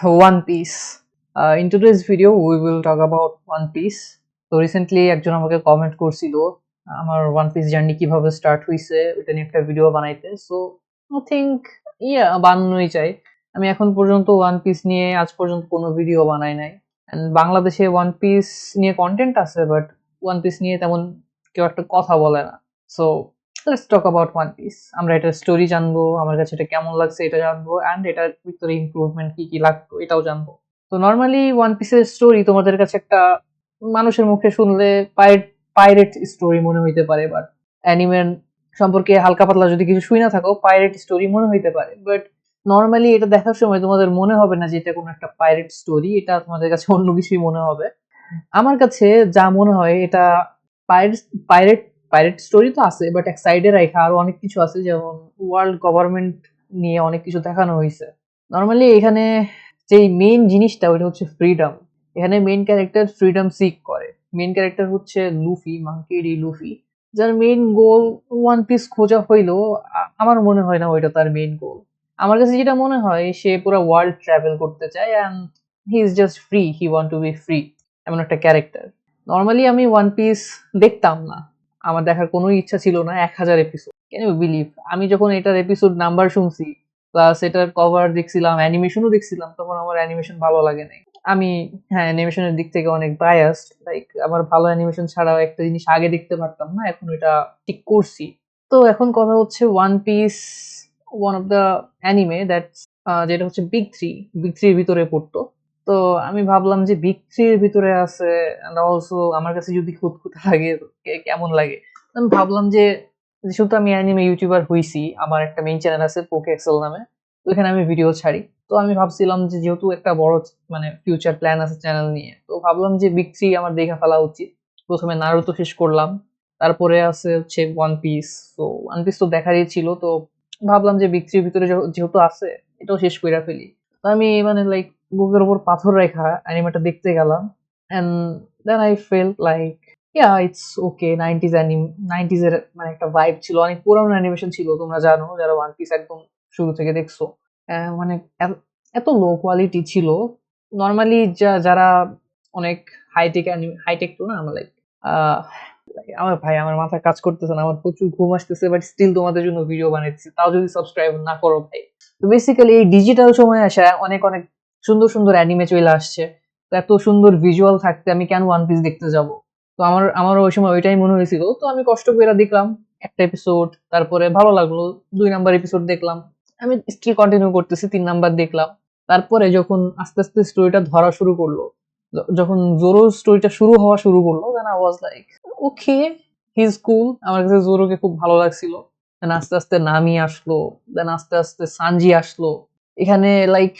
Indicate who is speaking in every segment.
Speaker 1: One Piece. In today's video, we will talk about One Piece. তো recently একজন আমাকে comment করছিল আমার ওয়ান পিস জার্নি কিভাবে স্টার্ট হয়েছে এটা নিয়ে একটা ভিডিও বানাইতে। সো আই থিঙ্ক বানানোই চাই। আমি এখন পর্যন্ত ওয়ান পিস নিয়ে আজ পর্যন্ত কোনো ভিডিও বানাই নাই। অ্যান্ড বাংলাদেশে ওয়ান পিস নিয়ে কন্টেন্ট আছে, বাট ওয়ান পিস নিয়ে তেমন কেউ একটা কথা বলে না। So let's talk about one piece. আমরা এটার স্টোরি জানবো, আমার কাছে এটা কেমন লাগছে এটা জানবো, অ্যান্ড এটার ভিতরে ইমপ্রুভমেন্ট কি কি লাগতো এটাও জানবো। তো নর্মালি ওয়ান পিসের স্টোরি তোমাদের কাছে একটা মানুষের মুখে শুনলে পাইরেট স্টোরি মনে হইতে পারে, বাট অ্যানিমের সম্পর্কে হালকা পাতলা যদি কিছু শুই না থাকো পাইরেট স্টোরি মনে হইতে পারে, বাট নর্মালি এটা দেখার সময় তোমাদের মনে হবে না যে এটা কোনো একটা পাইরেট স্টোরি, এটা তোমাদের কাছে অন্য কিছুই মনে হবে। আমার কাছে যা মনে হয় এটা পাইরেট পাইরেট পাইরেট স্টোরি তো আছে, বাট এক সাইডে রাখা আরো অনেক কিছু আছে, যেমন ওয়ার্ল্ড গভর্নমেন্ট নিয়ে অনেক কিছু দেখানো হয়েছে। নর্মালি এখানে যে মেইন জিনিসটা ওইটা হচ্ছে ফ্রিডম। এখানে মেইন ক্যারেক্টার ফ্রিডম সিক করে। মেইন ক্যারেক্টার হচ্ছে লুফি, মাঙ্কি ডি লুফি, যার মেইন গোল ওয়ান পিস খোঁজা হইলেও আমার মনে হয় না ওইটা তার মেইন গোল। আমার কাছে যেটা মনে হয় সে পুরো ওয়ার্ল্ড ট্রাভেল করতে চায় and he is just free, he want to be free, এমন একটা ক্যারেক্টার। নর্মালি আমি ওয়ান পিস দেখতাম না, আমার দেখার কোনো ইচ্ছা ছিল না 1000 এপিসোড। Can you believe? আমি যখন এটার এপিসোড নাম্বার শুনছি প্লাস এটার কভার দেখছিলাম, অ্যানিমেশনও দেখছিলাম, তখন আমার অ্যানিমেশন ভালো লাগে নাই। আমি হ্যাঁ অ্যানিমেশনের দিক থেকে অনেক বায়াসড, লাইক আমার ভালো অ্যানিমেশন ছাড়াও একটা জিনিস আগে দেখতে পারতাম না, এখন এটা ঠিক করছি। তো এখন কথা হচ্ছে one piece one of the anime that যেটা হচ্ছে বিগ থ্রির ভিতরে পড়তো। তো আমি ভাবলাম যে বিগ থ্রির ভিতরে আছে, অ্যান্ড অলসো আমার কাছে যদি খুঁতখুঁতে লাগে কেমন লাগে, আমি ভাবলাম যে যেহেতু আমি অ্যানিমে ইউটিউবার হইছি, আমার একটা মেইন চ্যানেল আছে পোকে এক্সেল নামে, তো এখানে আমি ভিডিও ছাড়ি। তো আমি ভাবছিলাম যে যেহেতু একটা বড় মানে ফিউচার প্ল্যান আছে চ্যানেল নিয়ে, তো ভাবলাম যে বিগ থ্রি আমার দেখা ফেলা উচিত। প্রথমে নারুতো শেষ করলাম, তারপরে আছে হচ্ছে ওয়ান পিস। তো ওয়ান পিস তো দেখারই ছিল, তো ভাবলাম যে বিগ থ্রির ভিতরে যেহেতু আছে এটাও শেষ করে ফেলি। তো আমি মানে লাইক বুকের উপর পাথর রেখা অ্যানিমেটা দেখতে গেলাম, and then I felt like it's okay. 90s এর মানে একটা ভাইব ছিল, অনেক পুরানো অ্যানিমেশন ছিল, তোমরা জানো যারা ওয়ান পিস একদম শুরু থেকে দেখছো। মানে এত লো কোয়ালিটি ছিল। নর্মালি যারা অনেক হাইটেক তো না, আমার লাইক আমার ভাই আমার মাথা কাজ করতেছে না, আমার প্রচুর ঘুম আসতেছে, বাট স্টিল তোমাদের জন্য ভিডিও বানাইতেছি, তাও যদি সাবস্ক্রাইব না করো ভাই। তো বেসিক্যালি এই ডিজিটাল সময় আসা অনেক অনেক সুন্দর সুন্দর অ্যানিমে চলে আসছে। তো এত সুন্দর ভিজুয়াল থাকতে আমি কেন ওয়ান পিস দেখতে যাব? তো আমার ওই সময় ওইটাই মনে হয়েছিল, তো আমি কষ্ট করে দেখলাম একটা এপিসোড, তারপরে ভালো লাগলো, 2 নাম্বার এপিসোড দেখলাম, আমি স্টিল কন্টিনিউ করতেছি, 3 নাম্বার দেখলাম। তারপরে যখন আস্তে আস্তে স্টোরিটা ধরা শুরু করলো, যখন জোরো স্টোরিটা শুরু হওয়া শুরু করলো, then I was like okay, he is cool. আমার কাছে জোরোকে খুব ভালো লাগছিল। দেন আস্তে আস্তে নামি আসলো, দেন আস্তে আস্তে সানজি আসলো। এখানে লাইক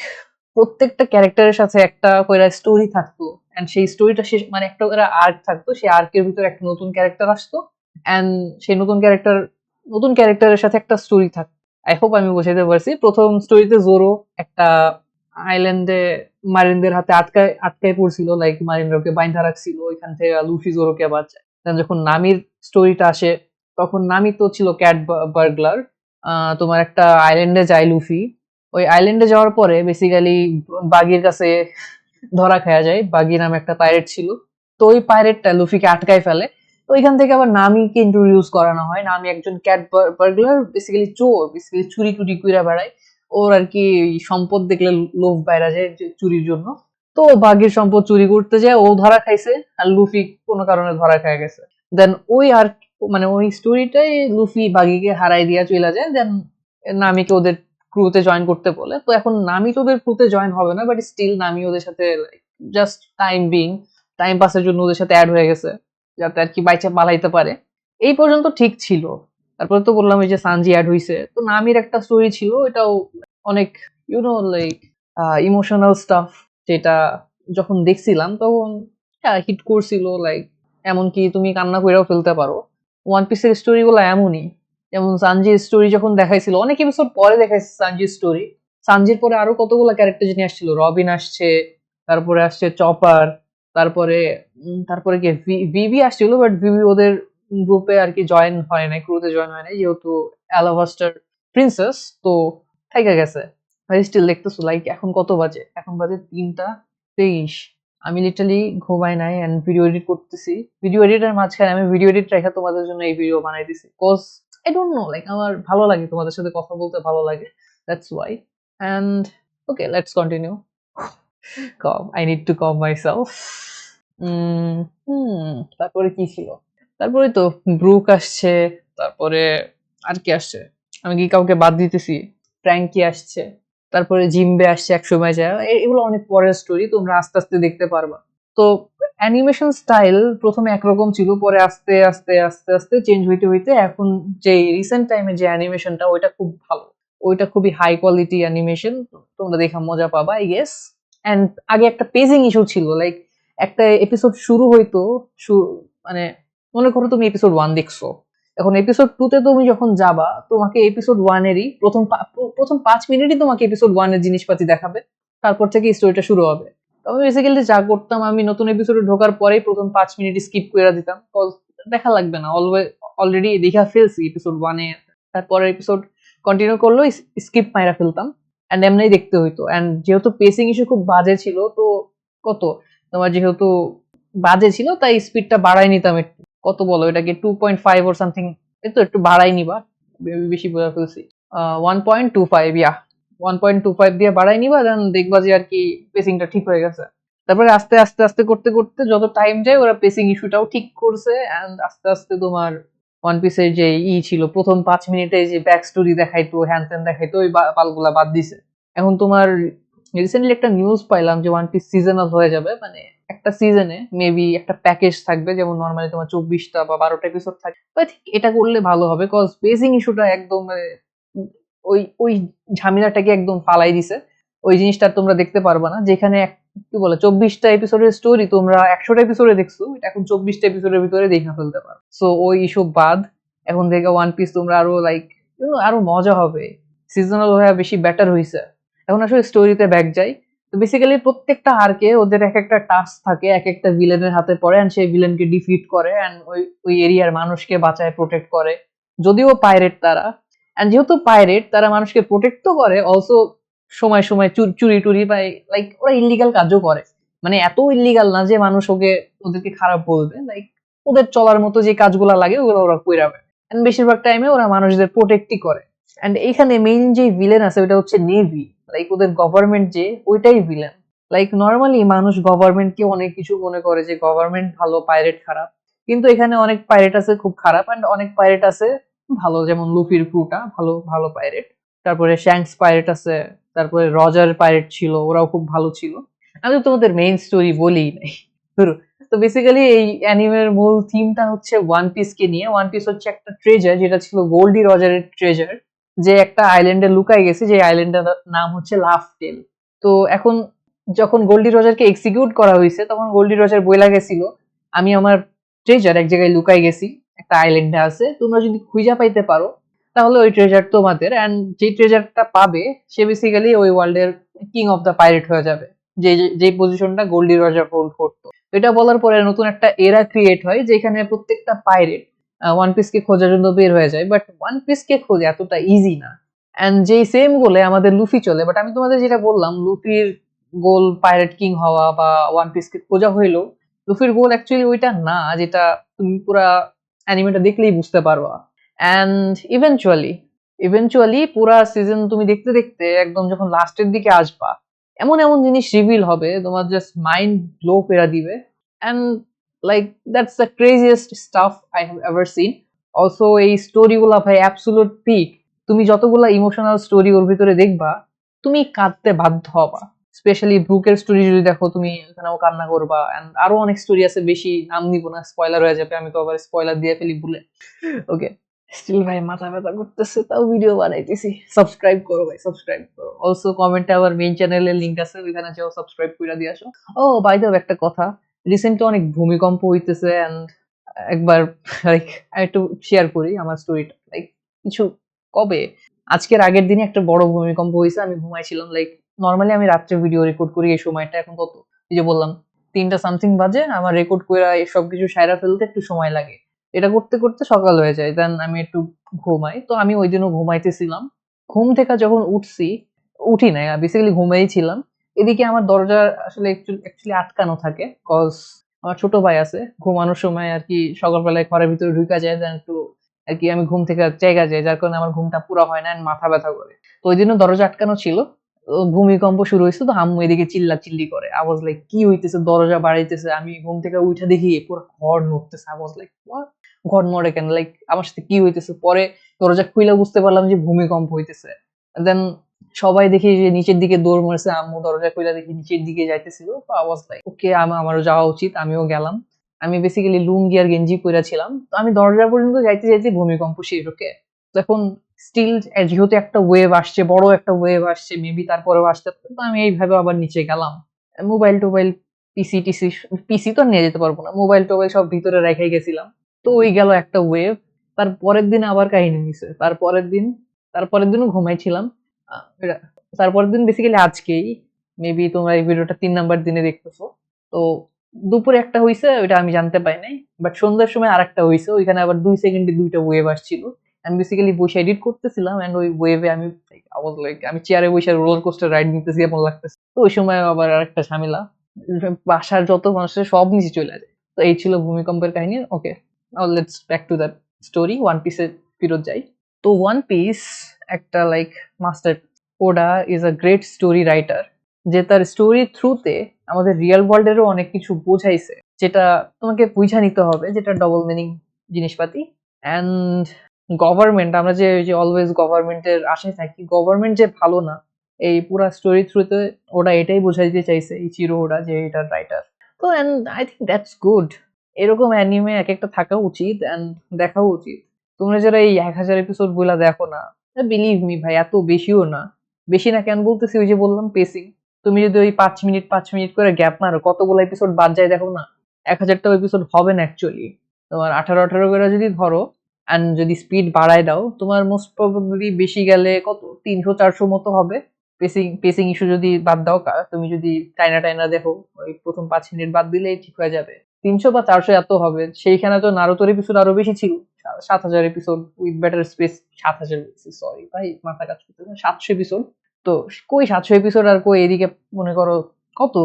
Speaker 1: প্রত্যেকটা ক্যারেক্টারের সাথে একটা করে স্টোরি থাকতো, এন্ড সেই স্টোরিটা শেষ মানে একটা করে আর্ক থাকতো, সেই আর্কের ভিতরে একটা নতুন ক্যারেক্টার আসতো, এন্ড সেই নতুন ক্যারেক্টারের সাথে একটা স্টোরি থাকতো। আই হোপ আমি বোঝাতে পারছি। প্রথম স্টোরিতে জোরো একটা আইল্যান্ডে মারিনদের হাতে আটকায় আটকায় পড়ছিল, লাইক মারিনরা ওকে বাইন্ধা রাখছিল, ওইখান থেকে লুফি জোরোকে বাঁচায়। দেন যখন নামির স্টোরিটা আসে, তখন নামি তো ছিল ক্যাট বার্গলার। তোমার একটা আইল্যান্ডে যায় লুফি, ওই আইল্যান্ডে যাওয়ার পরে বেসিক্যালি বাগির কাছে ধরা খাওয়া যায়। বাগি নামে একটা পাইরেট ছিল, তো ওই পাইরেটটা লুফিকে আটকায় ফেলে। তো ওইখান থেকে আবার নামিকে ইন্ট্রোডিউস করানো হয়। নামি একজন ক্যাট বার্গলার, বেসিক্যালি চোর, বেসিক্যালি চুরি টুরি কইরা বেড়ায়। ওর আর কি সম্পদ দেখলে লোভ বাইরা যায় যে চুরির জন্য। তো বাগির সম্পদ চুরি করতে যায়, ও ধরা খাইছে, আর লুফি কোনো কারণে ধরা খায় গেছে। দেন ওই আর মানে ওই স্টোরিটাই লুফি বাগিকে হারাই দিয়া চলে যায়। দেন নামিকে ওদের ক্রুতে জয়েন করতে বলে। তো এখন নামি তো ওদের ক্রুতে জয়েন হবে না, বাট স্টিল নামি ওদের সাথে জাস্ট টাইম পাসের জন্য ওদের সাথে অ্যাড হয়ে গেছে, যাতে আর কি বাইচা পালাইতে পারে। এই পর্যন্ত ঠিক ছিল। তারপরে তো বললাম ওই যে সানজি অ্যাড হইছে, তো নামির একটা স্টোরি ছিল, এটাও অনেক লাইক ইমোশনাল স্টাফ, যেটা যখন দেখছিলাম তখন হিট করছিল, লাইক এমনকি তুমি কান্না কইরাও ফেলতে পারো। ওয়ান পিসের স্টোরি গুলো এমনই। যেমন সানজির স্টোরি যখন দেখাইছিল অনেক এপিসোড পরে দেখাইছে সানজির স্টোরি, সানজির পরে আরো কতগুলো ক্যারেক্টার যিনি আসছিল, রবিন আসছে, তারপরে আসছে চপার, তারপরে কি ভিভি আসছিল, বাট ভিভি ওদের গ্রুপে আর কি জয়েন হয় নাই, ক্রুতে জয়েন হয় নাই, যেহেতু অ্যালাবাস্টার প্রিন্সেস তো থাইকা গেছে। ভাই স্টিল দেখতেছো লাইক এখন কত বাজে, এখন বাজে 3টা 23। আমি লিটারালি ঘুমাই নাই এন্ড ভিডিও এডিট করতেছি। ভিডিও এডিটের মাঝখানে আমি ভিডিও এডিট রেখে তোমাদের জন্য এই ভিডিও বানাইতেছি, cause I don't know like আমার ভালো লাগে, তোমাদের সাথে কথা বলতে ভালো লাগে, that's why. And okay, let's continue. Calm, I need to calm myself. তারপরে কি ছিল? তারপরে তো ব্রুক আসছে, তারপরে আর কি আসছে? আমি কি কাউকে বাদ দিতেছি? ফ্র্যাঙ্কি আসছে, তারপরে জিম্বে আসছে এক সময় যায়। এগুলো অনেক পরের স্টোরি, তোমরা আস্তে আস্তে দেখতে পারবা। তো অ্যানিমেশন স্টাইল প্রথমে একরকম ছিল, পরে আস্তে আস্তে আস্তে আস্তে চেঞ্জ হইতে হইতে এখন যে রিসেন্ট টাইমে যে অ্যানিমেশনটা ওইটা খুব ভালো, ওইটা খুবই হাই কোয়ালিটি অ্যানিমেশন, তোমরা দেখা মজা পাবা আই গেস। অ্যান্ড আগে একটা পেজিং ইস্যু ছিল, লাইক একটা এপিসোড শুরু হইতো, মানে মনে করো তুমি এপিসোড 1 দেখছো, এখন এপিসোড 2 তে তুমি যখন যাবা তোমাকে এপিসোড 1 এরই প্রথম 5 মিনিটই তোমাকে এপিসোড 1 এর জিনিসপাতি দেখাবে, তারপর থেকে স্টোরিটা শুরু হবে। তো আমি বেসিক্যালি যা করতাম, আমি নতুন এপিসোডে ঢোকার পরেই প্রথম 5 মিনিট স্কিপ করে দিতাম, দেখা লাগবে না, অলরেডি দেখা ফেলছি এপিসোড 1 এ, তারপরের এপিসোড কন্টিনিউ করলো স্কিপ মাইরা ফেলতাম, এন্ড এমনি দেখতে হইতো। এন্ড যেহেতু পেসিং ইস্যু খুব বাজে ছিল, তো কত তোমার যেহেতু বাজে ছিল তাই স্পিডটা বাড়াই নিতাম একটু, কত বলো এটাকে 2.5 ওর সামথিং, এই তো একটু বাড়াই নিবা, বেশি বলে ফেলছি, 1.25, ইয়া 1.25 দিয়ে বাড়াই নিবা, দেন দেখবা যে আর কি পেসিংটা ঠিক হয়ে গেছে। তারপরে আস্তে আস্তে আস্তে করতে করতে যত টাইম যায় ওরা পেসিং ইস্যুটাও ঠিক করছে, এন্ড আস্তে আস্তে তোমার ওয়ান পিসের যে ছিল প্রথম 5 মিনিটে যে ব্যাক স্টোরি দেখাইতো, হ্যান ত্যান দেখাইতো, ওই পালগুলা বাদ দিছে। এখন তোমার রিসেন্টলি একটা নিউজ পাইলাম যে ওয়ান পিস সিজনাল হয়ে যাবে, মানে একটা সিজনে মেবি একটা প্যাকেজ থাকবে, যেমন নর্মালি তোমার 24টা বা 12টা এপিসোড থাকে। আই থিঙ্ক এটা করলে ভালো হবে, কজ পেসিং ইস্যুটা একদম ওই ওই ঝামেলাটাকে একদম ফালাই দিছে। ওই জিনিসটা আর তোমরা দেখতে পারবা না, যেখানে কি বলে 24টা এপিসোডের স্টোরি তোমরা 100টা এপিসোডে দেখছো, এটা এখন 24টা এপিসোডের ভিতরে দেখে ফেলতে পারো। সো ওই ইস্যু বাদ, এখন থেকে ওয়ান পিস তোমরা আরো লাইক আরো মজা হবে, সিজনাল হয়ে বেশি বেটার হইছে। এখন আসলে স্টোরিতে ব্যাক যাই। তো বেসিক্যালি প্রত্যেকটা আর্কে ওদের এক একটা টাস্ক থাকে, এক একটা ভিলেনের হাতে পড়ে, এন্ড সেই ভিলেনকে ডিফিট করে, এন্ড ওই এরিয়ার মানুষকে বাঁচায়, প্রোটেক্ট করে। যদিও পাইরেট তারা, এন্ড যেহেতু পাইরেট তারা মানুষকে প্রোটেক্ট তো করে, অলসো সময় সময় চুরি টুরি বা লাইক ওরা ইল্লিগাল কাজও করে, মানে এত ইল্লিগাল না যে মানুষ ওদেরকে খারাপ বলবে, লাইক ওদের চলার মতো যে কাজগুলা লাগে ওগুলো ওরা কইরাবে, এন্ড বেশিরভাগ টাইমে ওরা মানুষদের প্রোটেক্টই করে। এন্ড এইখানে মেইন যে ভিলেন আছে ওটা হচ্ছে নেভি, লাইক ওদের গভর্নমেন্ট যে ওইটাই ভিলেন। লাইক নর্মালি মানুষ গভর্নমেন্টকে অনেক কিছু মনে করে যে গভর্নমেন্ট ভালো পাইরেট খারাপ, কিন্তু এখানে অনেক পাইরেট আছে খুব খারাপ, এন্ড অনেক পাইরেট আছে ভালো, যেমন লুফির ক্রুটা ভালো ভালো পাইরেট, তারপরে শ্যাঙ্কস পাইরেট আছে, তারপরে রজার পাইরেট ছিল, ওরাও খুব ভালো ছিল। আমি তো তোমাদের মেইন স্টোরি বলেই নাই ধরো। তো বেসিক্যালি এই অ্যানিমের মূল থিমটা হচ্ছে ওয়ান পিস কে নিয়ে। ওয়ান পিস হচ্ছে একটা ট্রেজার, যেটা ছিল গোল্ডি রজারের ট্রেজার, যে একটা আইল্যান্ডে লুকাই গেছে, যে আইল্যান্ডের নাম হচ্ছে লাফ টেল। তো এখন যখন গোল্ডি রজারকে এক্সিকিউট করা হয়েছে, তখন গোল্ডি রজার বইলা গেছিল আমি আমার ট্রেজার এক জায়গায় লুকাই গেছি, একটা আইল্যান্ডে আছে, তোমরা যদি খুঁজা পাইতে পারো তাহলে ওই ট্রেজার তোমাদের, এন্ড যে ট্রেজারটা পাবে সে বেসিক্যালি ওই ওয়ার্ল্ডের কিং অফ দ্য পাইরেট হয়ে যাবে, যে যে পজিশনটা গোল্ডি রজার হোল্ড করতো। এটা বলার পরে নতুন একটা এরা ক্রিয়েট হয়, যেখানে প্রত্যেকটা পাইরেট ওয়ান পিস কে খোঁজার জন্য বের হয়ে যায়, বাট ওয়ান পিস কে খোঁজা এতটা ইজি না। এন্ড যেই সেম গোলে আমাদের লুফি চলে, বাট আমি তোমাদের যেটা বললাম লুফির গোল পাইরেট কিং হওয়া বা ওয়ান পিস কে খোঁজা হইলো, লুফির গোল অ্যাকচুয়ালি ওইটা না, যেটা তুমি পুরা অ্যানিমেটা দেখলেই বুঝতে পারবা। এন্ড ইভেনচুয়ালি পুরা সিজন তুমি দেখতে দেখতে একদম যখন লাস্টের দিকে আসবা, এমন এমন জিনিস রিভিল হবে তোমার জাস্ট মাইন্ড ব্লো করে দিবে। And like that's the craziest stuff I have ever seen. Also এই স্টোরিগুলা ভাই অ্যাবসোলুট পিক, তুমি যতগুলা ইমোশনাল স্টোরি ওর ভিতরে দেখবা তুমি কাঁদতে বাধ্য হবা। স্পেশালি ব্রুকের স্টোরি যদি দেখো তুমি, এখানেও কান্না করবা। এন্ড আরো অনেক স্টোরি আছে, বেশি নাম নিব না, স্পয়লার হয়ে যাবে, আমি তো আবার স্পয়লার দিয়ে ফেলি ভুলে। ওকে, স্টিল ভাই মাথা ব্যথা করতেছে, তাও ভিডিও বানাইতেছি। সাবস্ক্রাইব করো ভাই, সাবস্ক্রাইব করো। অলসো কমেন্টে আমার মেইন চ্যানেলের লিংক আছে, ওইখানে যাও সাবস্ক্রাইব করে দিয়ে আসো। ও বাই দ্য ওয়ে, একটা কথা, রিসেন্টলি অনেক ভূমিকম্প হইতেছে, এন্ড একবার লাইক আমি একটু শেয়ার করি আমার স্টোরিটা। লাইক কিছু কবে আজকের আগের দিনে একটা বড় ভূমিকম্প হয়েছে, আমি ঘুমাইছিলাম। লাইক নর্মালি আমি রাত্রে ভিডিও রেকর্ড করি এই সময়টা, এখন কত এই যে বললাম 3টা সামথিং বাজে, আমার রেকর্ড করে সবকিছু সাইরা ফেলতে একটু সময় লাগে, এটা করতে করতে সকাল হয়ে যায়, দেন আমি একটু ঘুমাই। তো আমি ওই দিনও ঘুমাইতেছিলাম, ঘুম থেকে যখন উঠছি উঠি নাই, বেসিক্যালি ঘুমিয়েই ছিলাম। এদিকে আমার দরজা আসলে অ্যাকচুয়ালি আটকানো থাকে, কজ আমার ছোট ভাই আছে, ঘুমানোর সময় আর কি সকালবেলায় ঘরের ভিতরে ঢুকা যায়, দেন একটু আর কি আমি ঘুম থেকে জায়গা যায়, যার কারণে আমার ঘুমটা পুরো হয় না and মাথা ব্যথা করে। তো ওই দিনও দরজা আটকানো ছিল, ভূমিকম্প শুরু হয়েছে, তো আম্মু এদিকে চিল্লা চিল্লি করে। আই ওয়াজ লাইক কি হইতেছে, দরজা বাড়াইতেছে, আমি ঘুম থেকে উঠে দেখি পুরো ঘর নড়তেছে। আই ওয়াজ লাইক হোয়াট, ঘর নড়ে কেন, লাইক আমার সাথে কি হইতেছে। পরে দরজা খুইলা বুঝতে পারলাম যে ভূমিকম্প হইতেছে। দেন সবাই দেখি যে নিচের দিকে দৌড় মারছে, আম্মু দরজা খুইলা দেখি নিচের দিকে যাইতেছিল। তো আই ওয়াজ লাইক ওকে, আমারও যাওয়া উচিত, আমিও গেলাম। আমি বেসিক্যালি লুঙ্গি আর গেঞ্জি পইরা ছিলাম, তো আমি দরজা পর্যন্ত যাইতে যাইতে ভূমিকম্প শেষ। ওকে, তো এখন স্টিল যেহেতু একটা ওয়েভ আসছে, বড় একটা ওয়েভ আসছে, মেবি তারপরেও আসতে পারে, তো আমি এইভাবে আবার নিচে গেলাম। মোবাইল টোবাইল, পিসি টিসি, পিসি তো আর নিয়ে যেতে পারবো না, মোবাইল টোবাইল সব ভিতরে রেখে গেছিলাম। তো ওই গেল একটা ওয়েভ। তার পরের দিন আবার কাহিনী হয়েছে, তারপরের দিনও ঘুমাইছিলাম। এটা তারপরের দিন বেসিক্যালি আজকেই, মেবি তোমরা এই ভিডিওটা 3 নাম্বার দিনে দেখতেছো। তো দুপুরে একটা হইছে, ওইটা আমি জানতে পাই নাই, বাট সন্ধ্যার সময় আরেকটা হইছে, ওইখানে আবার 2 সেকেন্ডে দুইটা ওয়েভ আসছিল। আমি বেসিক্যালি বসে এডিট করতেছিলাম এন্ড ওই ওয়েভে আমি আই ওয়াজ লাইক আমি চেয়ারে বসে রোলার কোস্টার রাইড নিতেছি এমন লাগতেছে। তো ওই সময় আবার আরেকটা ঝামেলা, বাসার যত মানুষের সব নিচে চলে যায়। তো এই ছিল ভূমিকম্পের কাহিনী। Okay, now let's back to that story, One পিসে ফিরত যাই। তো ওয়ান পিস একটা like master, Oda is a great story writer, যে তার স্টোরির থ্রুতে আমাদের রিয়েল ওয়ার্ল্ডেরও অনেক কিছু বোঝাইছে, যেটা তোমাকে বুঝা নিতে হবে, যেটা ডবল মিনিং জিনিসপাতি। অ্যান্ড গভর্নমেন্ট, আমরা যে অলওয়েজ গভর্নমেন্টের আশায় থাকি, গভর্নমেন্ট যে ভালো না, এই পুরা স্টোরি থ্রুতে ওরা এটাই বোঝাইতে চাইছে, এই চিরো ওরা যে এটার রাইটার। তো and I think that's good. এরকম অ্যানিমে এক একটা থাকা উচিত অ্যান্ড দেখাও উচিত। তোমরা যারা এই 1000 এপিসোড গুলা দেখো না, বিলিভ মি ভাই, এত বেশিও না। বেশি না কেন বলতেছি, ওই যে বললাম পেসিং। তুমি যদি ওই 5 মিনিট 5 মিনিট করে গ্যাপ মারো, কতগুলো এপিসোড বাদ যায় দেখো না, 1000টাও এপিসোড হবে না অ্যাকচুয়ালি। তোমার 18 করে যদি ধরো, অ্যান্ড যদি স্পিড বাড়ায় দাও, তোমার মোস্ট প্রবাবলি বেশি গেলে কত 300-400 মতো হবে। পেসিং পেসিং ইস্যু যদি বাদ দাও, তুমি যদি টাইনা টাইনা দেখো, ওই প্রথম 5 মিনিট বাদ দিলেই ঠিক হয়ে যাবে। 300 বা 400 এত হবে। সেইখানে তো নারুতোর এপিসোড আরো বেশি ছিল, 7000 episode with better space. 7000, sorry ভাই, মাথা কাজ করতেছে না, 700 এপিসোড। তো কই 700 এপিসোড আর কই এদিকে, মনে করো কত,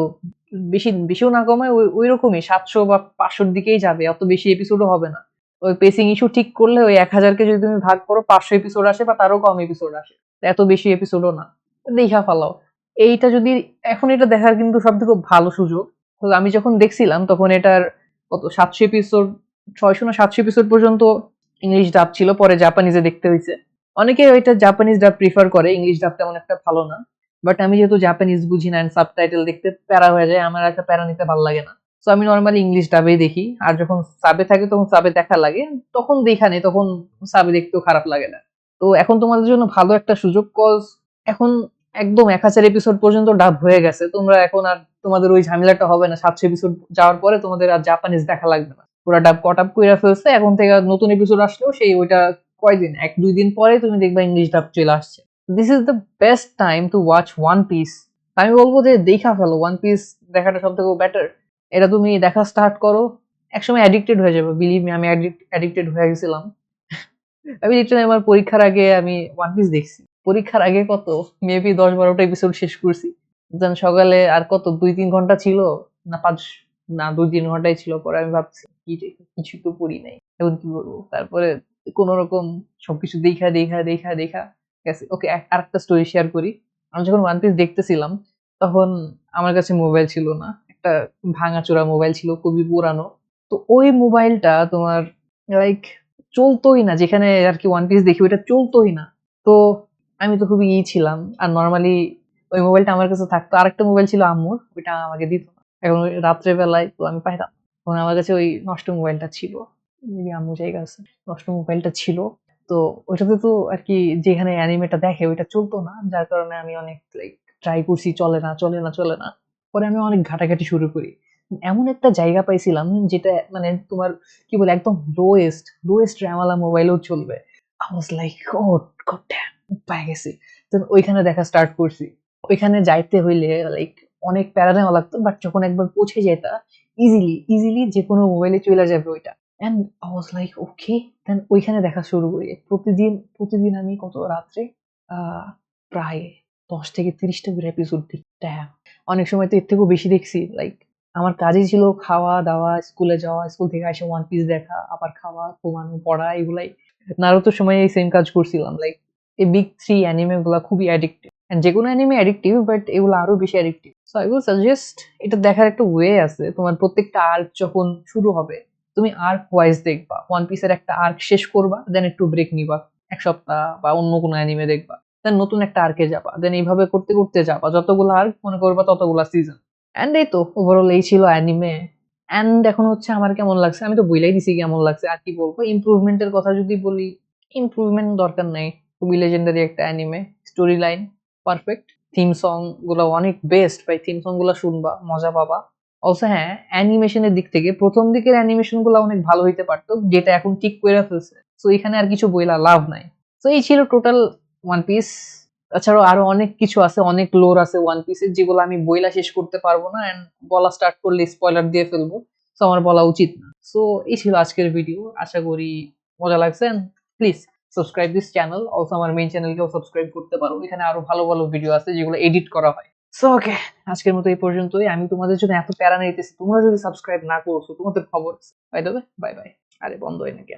Speaker 1: বেশিও না কমায় ওই রকমই 700 বা 500-র দিকেই যাবে, অত বেশি এপিসোডও হবে না। ওই পেসিং ইস্যু ঠিক করলে ওই 1000কে যদি তুমি ভাগ করো, 500 এপিসোড আসে বা তারও কম এপিসোড আসে। এত বেশি এপিসোডও না, দেখা ফালাও। এইটা যদি, এখন এটা দেখার কিন্তু সব থেকে ভালো সুযোগ। তো আমি যখন দেখছিলাম তখন এটার কত 700 এপিসোড, 600 না 700 এপিসোড পর্যন্ত ইংলিশ ডাব ছিল, পরে জাপানিজে দেখতে হয়েছে। অনেকে ওইটা জাপানিজ ডাব প্রিফার করে, ইংলিশ ডাব তেমন একটা ভালো না। বাট আমি যেহেতু জাপানিজ বুঝি না এন্ড সাবটাইটেল দেখতে প্যারা হয়ে যায়, আমার একটা প্যারা নিতে ভালো লাগে না। তো আমি নর্মালি ইংলিশ ডাবেই দেখি, আর যখন সাবে থাকে তখন সাবে দেখা লাগে, তখন দেখা নেই, তখন সাবে দেখতেও খারাপ লাগে না। তো এখন তোমাদের জন্য ভালো একটা সুযোগ, কজ এখন একদম 1000 এপিসোড পর্যন্ত ডাব হয়ে গেছে, তোমরা এখন আর তোমাদের ওই ঝামেলাটা হবে না, 700 এপিসোড যাওয়ার পরে তোমাদের আর জাপানিজ দেখা লাগবে না, পুরা ডাব কট আপ কইরা ফেলছে। এখন থেকে আর নতুন এপিসোড আসলেও সেই ওইটা কয়দিন, 1-2 দিন পরে তুমি দেখবা ইংলিশ ডাব চলে আসছে। This is the best time to watch one piece. আমি বলবো যে দেখা ফেলো, ওয়ান পিস দেখাটা সব থেকে বেটার। এটা তুমি দেখা স্টার্ট করো, একসময় অ্যাডিক্টেড হয়ে যাবে, বিলিভ মি, আমি অ্যাডিক্টেড হয়ে গেছিলাম। আমি লিটারালি আমার পরীক্ষার আগে আমি ওয়ান পিস দেখছি, পরীক্ষার আগে কত মেবি 10-12টা এপিসোড শেষ করছি। দেন সকালে আর কত 2-3 ঘন্টা ছিল, না 5, না 2-3 ঘন্টাই ছিল। পরে আমি ভাবছি কি রে, কিছু তো পড়ি নাই, এখন কি করবো। তারপরে কোন রকম সবকিছু দেখা দেখা দেখা দেখা গেছে। ওকে, আরেকটা স্টোরি শেয়ার করি। আমি যখন ওয়ান পিস দেখতেছিলাম, তখন আমার কাছে মোবাইল ছিল না, একটা ভাঙাচোরা মোবাইল ছিল, খুবই পুরানো। তো ওই মোবাইলটা তোমার লাইক চলতোই না, যেখানে আর কি ওয়ান পিস দেখি ওইটা চলতোই না। তো আমি তো খুবই ছিলাম, আর নর্মালি ওই মোবাইলটা আমার কাছে থাকতো, আরেকটা মোবাইল ছিল আম্মুর, ওইটা আমাকে দিত না। এখন ওই রাত্রে বেলায় তো আমি পাইতাম, তখন আমার কাছে ওই নষ্ট মোবাইলটা ছিল, যদি আম্মু জায়গা আছে, নষ্ট মোবাইলটা ছিল। তো ওইটাতে তো আর কি যেখানে অ্যানিমেটা দেখে ওইটা চলতো না, যার কারণে আমি অনেক লাইক ট্রাই করছি, চলে না চলে না চলে না। পরে আমি অনেক ঘাটাঘাটি শুরু করি, এমন একটা জায়গা পাইছিলাম যেটা মানে তোমার কি বলে একদম লোয়েস্ট র্যামওয়ালা মোবাইলেও চলবে। I was like oh god damn, পাই গেছি। তো ওইখানে দেখা স্টার্ট করছি। ওইখানে যাইতে হইলে লাইক অনেক প্যারা নেওয়া লাগতো, বাট যখন একবার পৌঁছে যেতা, ইজিলি যে কোনো মোবাইলে চলে যাবে ওইটা। And I was like okay, then ওইখানে দেখা শুরু করি। প্রতিদিন আমি কত রাত্রে, প্রায় 10 থেকে 30টা করে এপিসোড দেখি। অনেক সময় তো এর থেকেও বেশি দেখছি। লাইক আমার কাজই ছিল খাওয়া দাওয়া, স্কুলে যাওয়া, স্কুল থেকে এসে ওয়ান পিস দেখা, আবার খাওয়া, ঘুমানো, পড়া, এগুলাই। নারুতোর সময় এই সেম কাজ করছিলাম। লাইক এই বিগ থ্রি অ্যানিমে গুলা খুবই অ্যাডিক্টিভ, যে কোনো অ্যানিমে অ্যাডিক্টিভ, বাট এগুলো আরো বেশি addictive. So I will suggest এটা দেখার একটা ওয়ে আছে। তোমার প্রত্যেকটা আর্ক যখন শুরু হবে, তুমি আর্ক ওয়াইজ দেখবা। ওয়ান পিসের একটা আর্ক শেষ করবা, দেন একটু ব্রেক নিবা, এক সপ্তাহ বা অন্য কোনো অ্যানিমে দেখবা, দেন নতুন একটা আর্কে যাবা, দেন এইভাবে করতে করতে যাবা, যতগুলো আর্ক মনে করবা ততগুলা সিজন। এন্ড এই তো ওভারঅল এই ছিল অ্যানিমে। এন্ড এখন হচ্ছে আমার কেমন লাগছে, আমি তো বইলাই দিছি কেমন লাগছে, আর কি বলবো। ইমপ্রুভমেন্টের কথা যদি বলি, ইমপ্রুভমেন্ট দরকার নাই। খুবই লেজেন্ডারি একটা anime, story line perfect, theme song গুলো অনেক বেস্ট ভাই। থিম সং গুলো শুনবা, মজা পাবা। অলসো হ্যাঁ, অ্যানিমেশনের দিক থেকে প্রথম দিকের অ্যানিমেশন গুলো অনেক ভালো হইতে পারতো, যেটা এখন ঠিক করে ফেলছে। তো এখানে আর কিছু বইলা লাভ নাই। তো এই ছিল টোটাল ওয়ান পিস। তাছাড়াও আরো অনেক কিছু আছে, অনেক লোর আছে ওয়ান পিসের, যেগুলো আমি বইলা শেষ করতে পারবো না, এন্ড বলা স্টার্ট করলে স্পয়লার দিয়ে ফেলবো। তো আমার বলা উচিত না। সো এই ছিল আজকের ভিডিও, আশা করি মজা লাগছে। Please subscribe this channel. Also আমার মেইন চ্যানেলকেও সাবস্ক্রাইব করতে পারো, এখানে আরো ভালো ভালো ভিডিও আছে যেগুলো এডিট করা হয়। সো ওকে, আজকের মতো এই পর্যন্তই। আমি তোমাদের জন্য এত প্যারা নিতেছি, তোমরা যদি সাবস্ক্রাইব না করছো তোমাদের খবর। বাই দেবে, বাই বাই। আরে বন্ধ হয় নাকি?